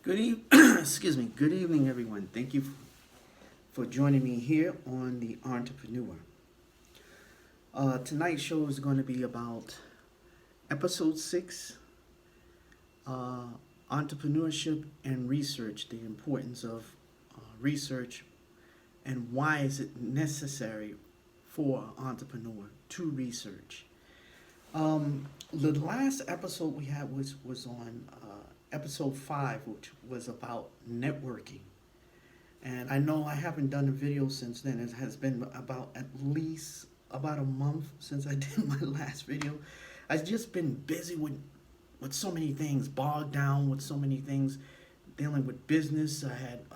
Good excuse me. Good evening, everyone. Thank you for joining me here on the Entrepreneur. Tonight's show is going to be about episode 6, uh, entrepreneurship and research, the importance of research, and why is it necessary for an entrepreneur to research. The last episode we had was on episode 5, which was about networking. And I know I haven't done a video since then. It has been about at least about a month since I did my last video. I've just been busy with so many things, bogged down with so many things, dealing with business. I had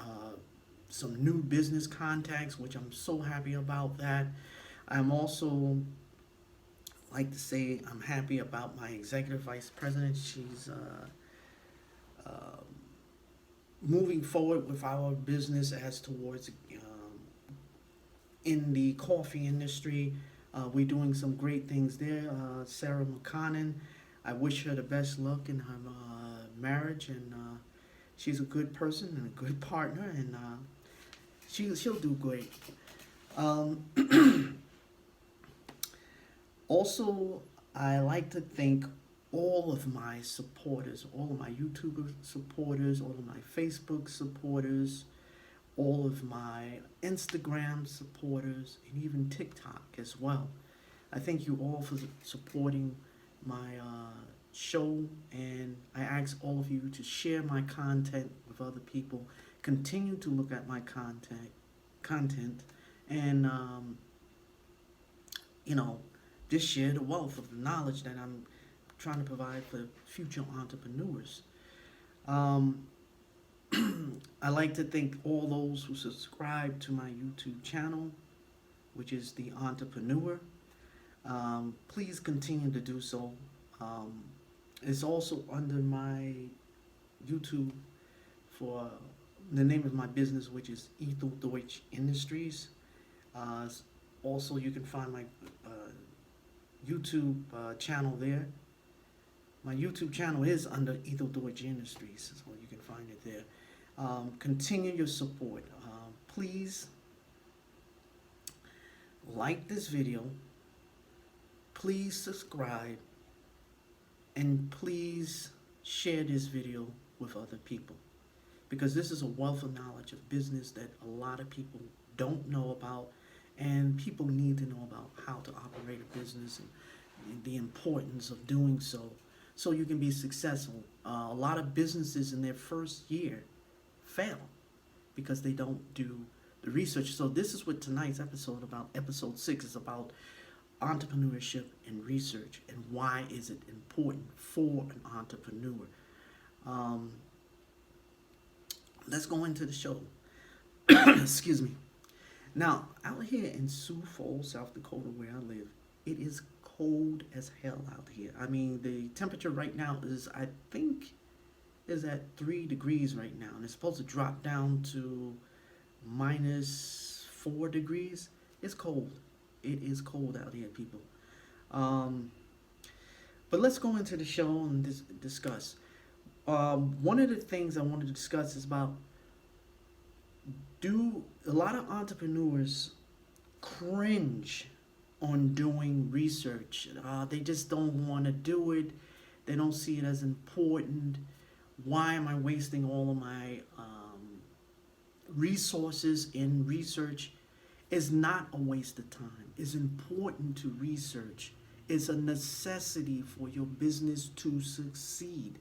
some new business contacts, which I'm so happy about that. I'm also like to say I'm happy about my executive vice president. She's moving forward with our business as towards in the coffee industry. We're doing some great things there. Sarah McConnon, I wish her the best luck in her marriage, and she's a good person and a good partner, and she'll do great. Um, Also, I like to thank all of my supporters, all of my YouTube supporters, all of my Facebook supporters, all of my Instagram supporters, and even TikTok as well. I thank you all for supporting my show, and I ask all of you to share my content with other people. Continue to look at my content, and you know, just share the wealth of knowledge that I'm trying to provide for future entrepreneurs. Um, I like to thank all those who subscribe to my YouTube channel, which is The Entrepreneur. Please continue to do so. Um, it's also under my YouTube for the name of my business, which is Ethel Deutsch Industries. Also, you can find my YouTube channel there. My YouTube channel is under Ethel Deutsch Industries, so you can find it there. Continue your support. Please like this video, please subscribe, and please share this video with other people, because this is a wealth of knowledge of business that a lot of people don't know about, and people need to know about how to operate a business and the importance of doing so you can be successful. A lot of businesses in their first year fail because they don't do the research. So this is what tonight's episode about. Episode 6 is about entrepreneurship and research, and why is it important for an entrepreneur. Let's go into the show. Excuse me. Now, out here in Sioux Falls, South Dakota, where I live, it is cold as hell out here. I mean, the temperature right now is, I think, is at 3 degrees right now, and it's supposed to drop down to -4 degrees. It's cold. It is cold out here, people. But let's go into the show and discuss. One of the things I want to discuss is about, do a lot of entrepreneurs cringe on doing research? They just don't want to do it. They don't see it as important. Why am I wasting all of my resources in research? It's not a waste of time. It's important to research. It's a necessity for your business to succeed.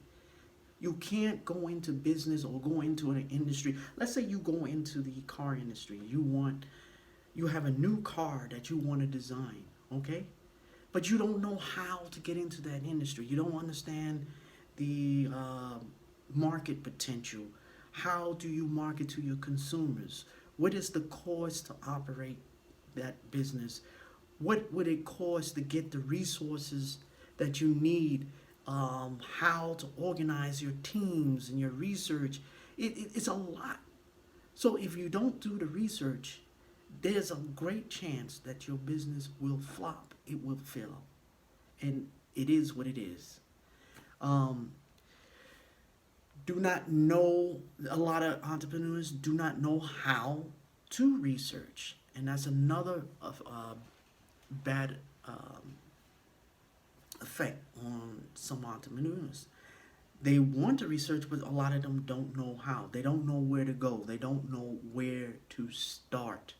You can't go into business or go into an industry. Let's say you go into the car industry. You have a new car that you want to design, okay? But you don't know how to get into that industry. You don't understand the market potential. How do you market to your consumers? What is the cost to operate that business? What would it cost to get the resources that you need? How to organize your teams and your research. It's a lot. So if you don't do the research, there's a great chance that your business will flop. It will fail. And it is what it is. do not know, a lot of entrepreneurs do not know how to research. And that's another of bad effect on some entrepreneurs. They want to research, but a lot of them don't know how. They don't know where to go. They don't know where to start.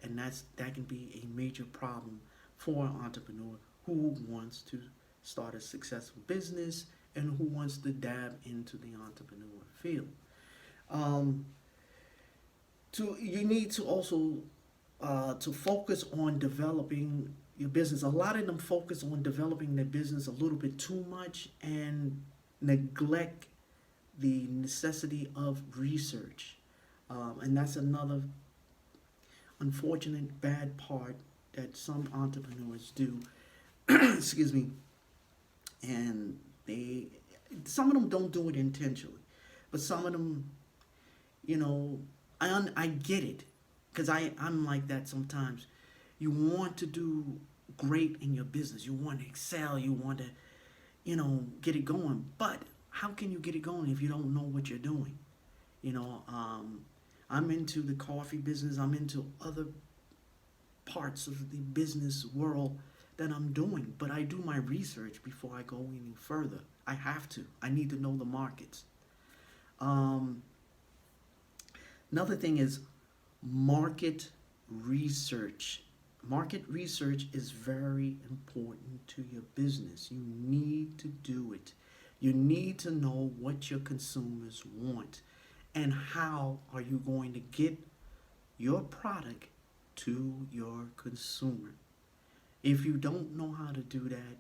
And that can be a major problem for an entrepreneur who wants to start a successful business and who wants to dab into the entrepreneur field. Um, you need to also to focus on developing your business. A lot of them focus on developing their business a little bit too much and neglect the necessity of research. And that's another unfortunate bad part that some entrepreneurs do. Excuse me. And some of them don't do it intentionally, but some of them, I get it, because I'm like that sometimes. You want to do great in your business. You want to excel. You want to, get it going. But how can you get it going if you don't know what you're doing? I'm into the coffee business. I'm into other parts of the business world that I'm doing, but I do my research before I go any further. I have to. I need to know the markets. Another thing is market research. Market research is very important to your business. You need to do it. You need to know what your consumers want and how are you going to get your product to your consumer. If you don't know how to do that,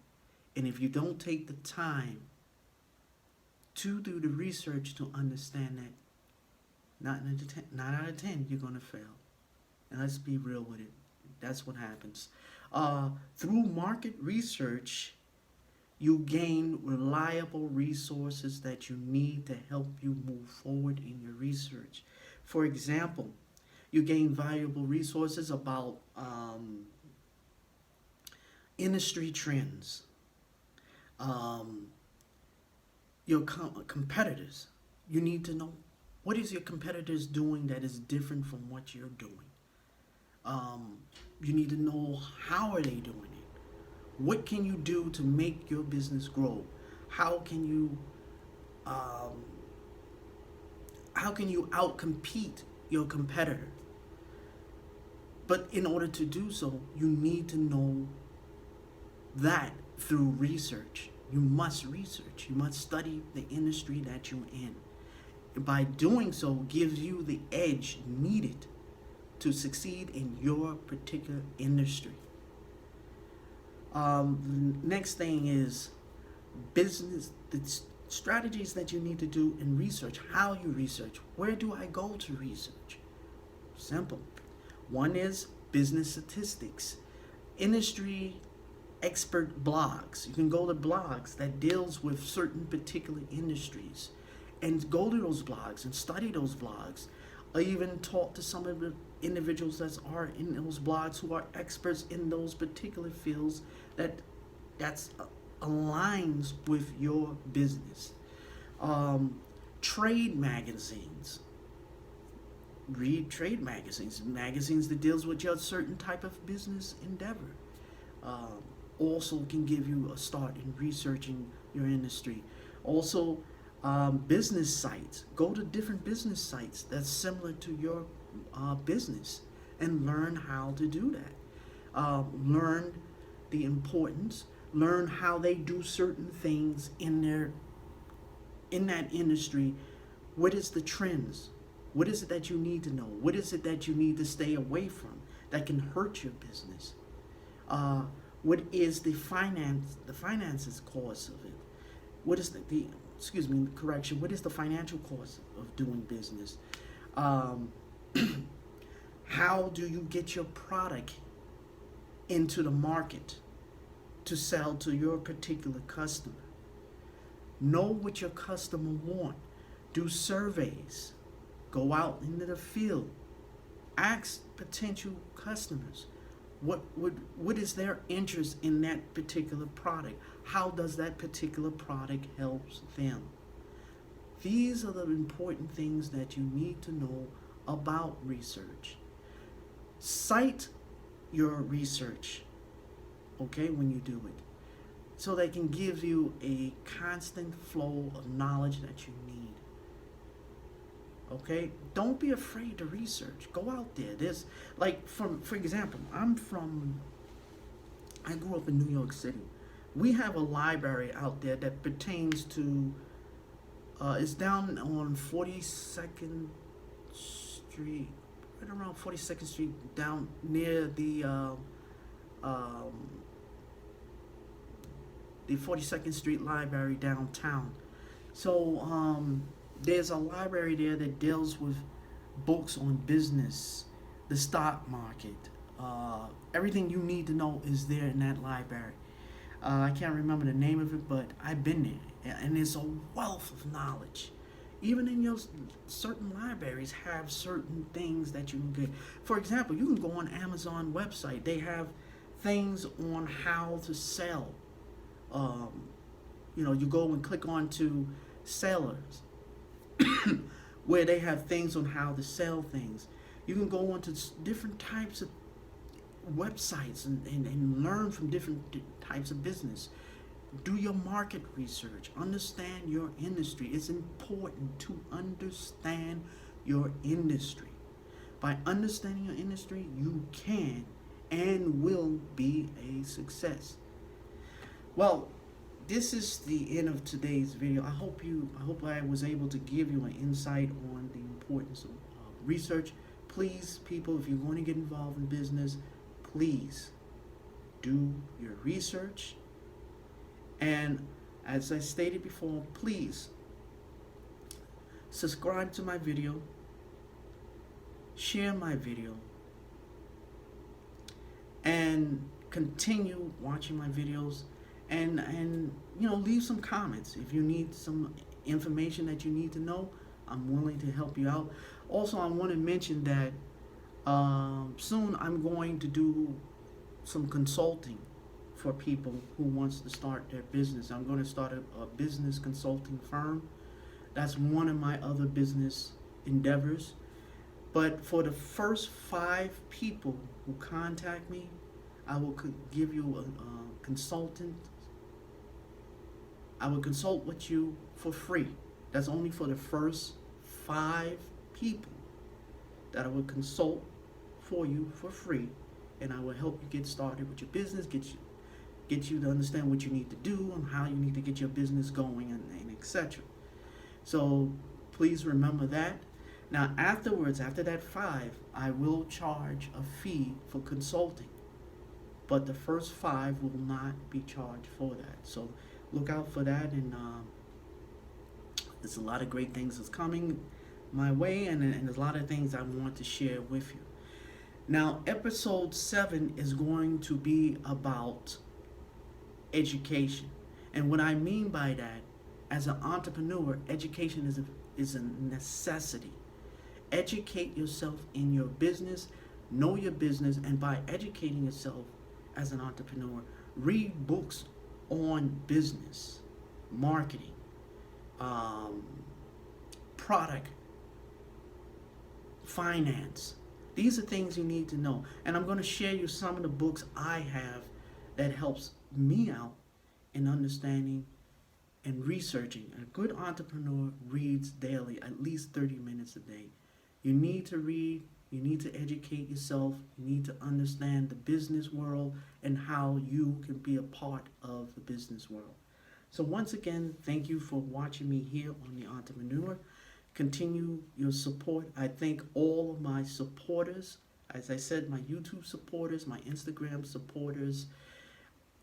and if you don't take the time to do the research to understand that, 9 out of 10, you're going to fail. And let's be real with it. That's what happens. Through market research, you gain reliable resources that you need to help you move forward in your research. For example, you gain valuable resources about industry trends, your competitors. You need to know what is your competitors doing that is different from what you're doing. You need to know how are they doing it. What can you do to make your business grow? How can you outcompete your competitor? But in order to do so, you need to know that through research. You must research. You must study the industry that you're in. By doing so, gives you the edge needed to succeed in your particular industry. Next thing is business, the strategies that you need to do in research. How you research. Where do I go to research? Simple. One is business statistics, industry expert blogs. You can go to blogs that deals with certain particular industries and go to those blogs and study those blogs. Or even talk to some of the individuals that are in those blogs who are experts in those particular fields that's aligns with your business. Trade magazines. Read trade magazines that deals with your certain type of business endeavor. Also can give you a start in researching your industry. Also, business sites. Go to different business sites that's similar to your business and learn how to do that. Learn the importance. Learn how they do certain things in that industry. What is the trends? What is it that you need to know? What is it that you need to stay away from that can hurt your business? What is the finances cost of it? What is what is the financial cost of doing business? How do you get your product into the market to sell to your particular customer? Know what your customer want. Do surveys. Go out into the field. Ask potential customers what is their interest in that particular product. How does that particular product help them? These are the important things that you need to know about research. Cite your research, okay, when you do it, so they can give you a constant flow of knowledge that you need. Okay, don't be afraid to research. Go out there. There's like, for example, I grew up in New York City. We have a library out there that pertains to. It's down on 42nd Street, right around 42nd Street, down near um, the 42nd Street Library downtown. So there's a library there that deals with books on business, the stock market. Everything you need to know is there in that library. I can't remember the name of it, but I've been there, and it's a wealth of knowledge. Even in your certain libraries have certain things that you can get. For example, you can go on Amazon website. They have things on how to sell. You go and click on to sellers, where they have things on how to sell things. You can go on to different types of websites and learn from different types of business. Do your market research. Understand your industry. It's important to understand your industry. By understanding your industry, you can and will be a success. Well, this is the end of today's video. I hope I was able to give you an insight on the importance of research. Please, people, if you're going to get involved in business, please do your research. And as I stated before, please subscribe to my video, share my video, and continue watching my videos, and leave some comments. If you need some information that you need to know, I'm willing to help you out. Also, I want to mention that soon I'm going to do some consulting for people who wants to start their business. I'm going to start a business consulting firm. That's one of my other business endeavors. But for the first 5 people who contact me, I will give you a consultant. I will consult with you for free. That's only for the first 5 people that I will consult for you for free, and I will help you get started with your business, get you to understand what you need to do and how you need to get your business going, and etc. So please remember that. Now afterwards, after that 5, I will charge a fee for consulting, but the first 5 will not be charged for that. So look out for that, and there's a lot of great things that's coming my way, and there's a lot of things I want to share with you. Now, episode 7 is going to be about education. And what I mean by that, as an entrepreneur, education is a necessity. Educate yourself in your business, know your business, and by educating yourself as an entrepreneur, read books on business, marketing, product, finance. These are things you need to know. And I'm going to share you some of the books I have that helps me out in understanding and researching. A good entrepreneur reads daily, at least 30 minutes a day. You need to read, you need to educate yourself, you need to understand the business world and how you can be a part of the business world. So once again, thank you for watching me here on The Entrepreneur. Continue your support. I thank all of my supporters. As I said, my YouTube supporters, my Instagram supporters,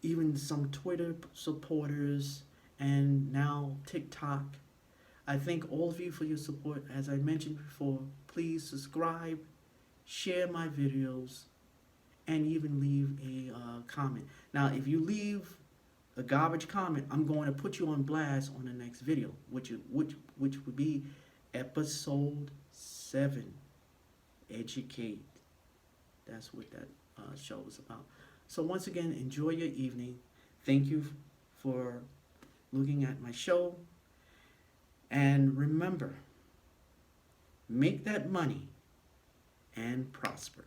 even some Twitter supporters, and now TikTok. I thank all of you for your support. As I mentioned before, please subscribe, share my videos, and even leave a comment. Now, if you leave a garbage comment, I'm going to put you on blast on the next video, which would be episode 7, Educate. That's what that show is about. So once again, enjoy your evening. Thank you for looking at my show. And remember, make that money and prosper.